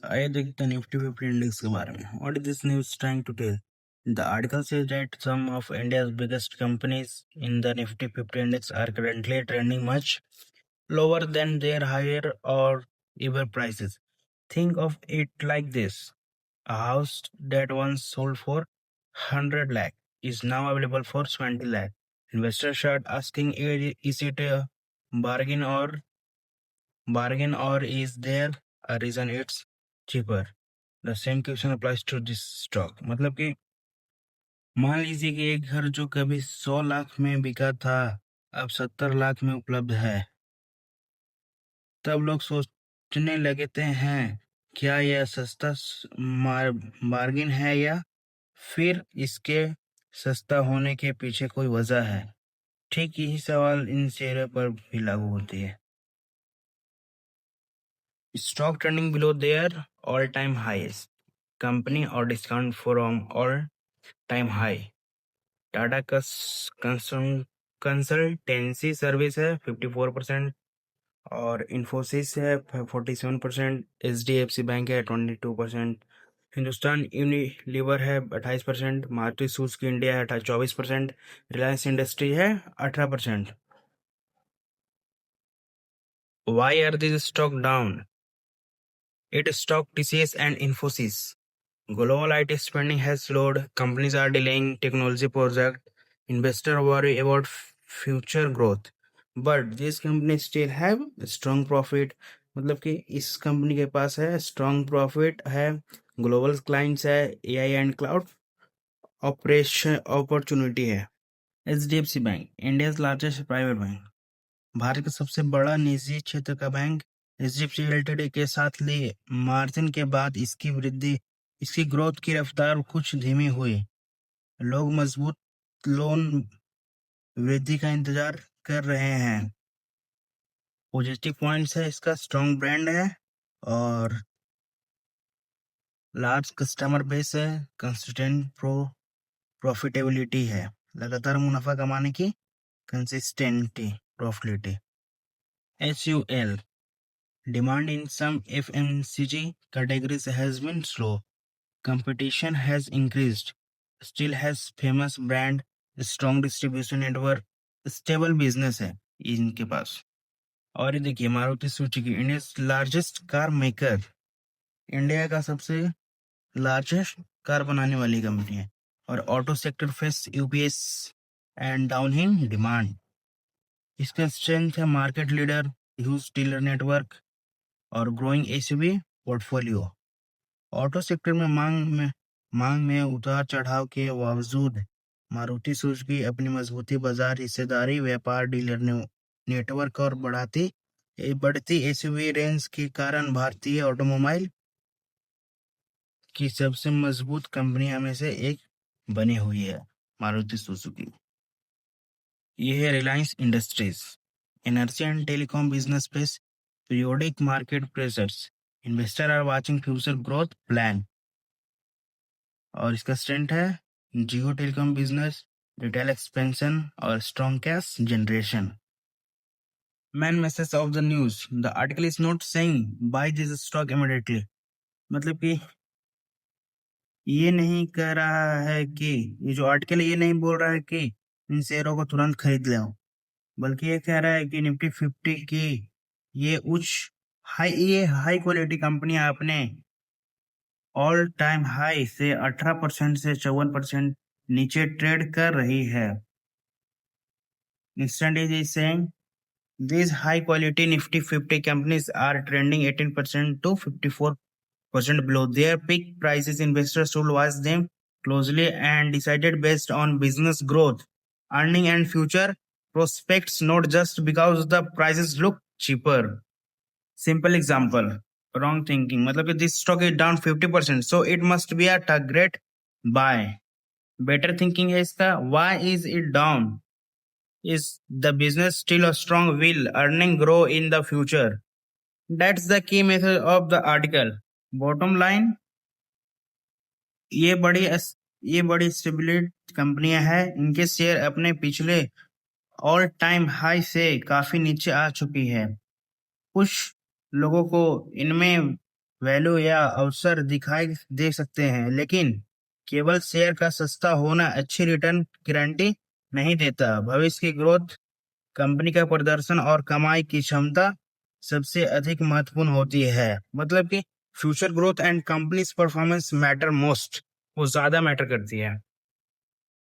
I think the Nifty 50 index के बारे में. What is this news trying to tell? The article says that some of India's biggest companies in the Nifty 50 index are currently trending much lower than their higher or ever prices. Think of it like this. A house that once sold for 100 lakh is now available for 20 lakh. Investors start asking, is it a bargain or is there a reason it's cheaper? The same question applies to this stock. मतलब कि मान लीजिए कि एक घर जो कभी 100 लाख में बिका था अब 70 लाख में उपलब्ध है. तब लोग सोचने लगते हैं क्या यह सस्ता बार्गिन है या फिर इसके सस्ता होने के पीछे कोई वजह है. ठीक यही सवाल इन शेयरों पर भी लागू होती है. Stock trending below their all-time highs. Company or discount from all-time high. Tata consultancy service है 54% और इन्फोसिस है 47%. HDFC बैंक है 22%. हिंदुस्तान यूनिलीवर है 28%. मारुति सुजुकी इंडिया है 24%. रिलायंस इंडस्ट्री है 18%. Why are these stock down? It stock TCS and Infosys. Global IT spending has slowed. Companies are delaying technology projects. Investors worry about future growth. But these companies still have strong profit. मतलब कि इस company के पास है strong profit है, global clients है, AI and cloud operation opportunity है. HDFC bank, India's largest private bank. Bharat का सबसे बड़ा निजी क्षेत्र का बैंक एचडीएफसी लिमिटेड के साथ लिए मार्जिन के बाद इसकी ग्रोथ की रफ्तार कुछ धीमी हुई. लोग मजबूत लोन वृद्धि का इंतजार कर रहे हैं. पॉजिटिव पॉइंट्स है इसका स्ट्रॉन्ग ब्रांड है और लार्ज कस्टमर बेस है, कंसिस्टेंट प्रॉफिटेबिलिटी है, लगातार मुनाफा कमाने की कंसिस्टेंटी profitability. HUL demand in some FMCG categories has been slow. Competition has increased. Still has famous brand, strong distribution network, stable business है इनके पास. और ये देखिए Maruti Suzuki India largest car maker, India का सबसे लार्जेस्ट कार बनाने वाली कंपनी है. और auto sector face ups and down in demand. इसका स्ट्रेंथ है market leader, huge dealer network और growing SUV portfolio. Auto sector में मांग में उतार चढ़ाव के बावजूद मारुति सुजुकी अपनी मजबूती, बाजार हिस्सेदारी, व्यापार, डीलर नेटवर्क और बढ़ती एसयूवी रेंज के कारण भारतीय ऑटोमोबाइल की सबसे मजबूत कंपनियों में से एक बनी हुई है मारुति सुजुकी. ये है Reliance industries. Energy and telecom business face periodic market pressures. Investors are watching future growth plan. और इसका स्ट्रेंथ है Jio telecom business, retail expansion और strong cash generation. Main message of the news. The article is not saying buy this stock immediately. मतलब कि ये नहीं कह रहा है कि ये जो आर्टिकल ये नहीं बोल रहा है कि इन शेयरों को तुरंत खरीद ले, बल्कि ये कह रहा है कि निफ्टी 50 की ये हाई क्वालिटी कंपनियां अपने ऑल टाइम हाई से 18% से 54% नीचे ट्रेड कर रही है. Instant is saying these high quality Nifty 50 companies are trending 18% to 54% below their peak prices. Investors should watch them closely and decided based on business growth, earning and future prospects, not just because the prices look cheaper. Simple example, wrong thinking. मतलब कि this stock is down 50%, so it must be a great buy. Better thinking है इसका, why is it down? Is the business still a strong? Will earning grow in the future? That's the key message of the article. Bottom line, ये बड़ी stability कंपनियां हैं. इनके share अपने पिछले all time high से काफी नीचे आ चुकी है. कुछ लोगों को इनमें वैल्यू या अवसर दिखाई दे सकते हैं, लेकिन केवल शेयर का सस्ता होना अच्छी रिटर्न गारंटी नहीं देता। भविष्य की ग्रोथ, कंपनी का प्रदर्शन और कमाई की क्षमता सबसे अधिक महत्वपूर्ण होती है। मतलब कि future growth and companies performance matter most, वो ज्यादा मैटर करती है।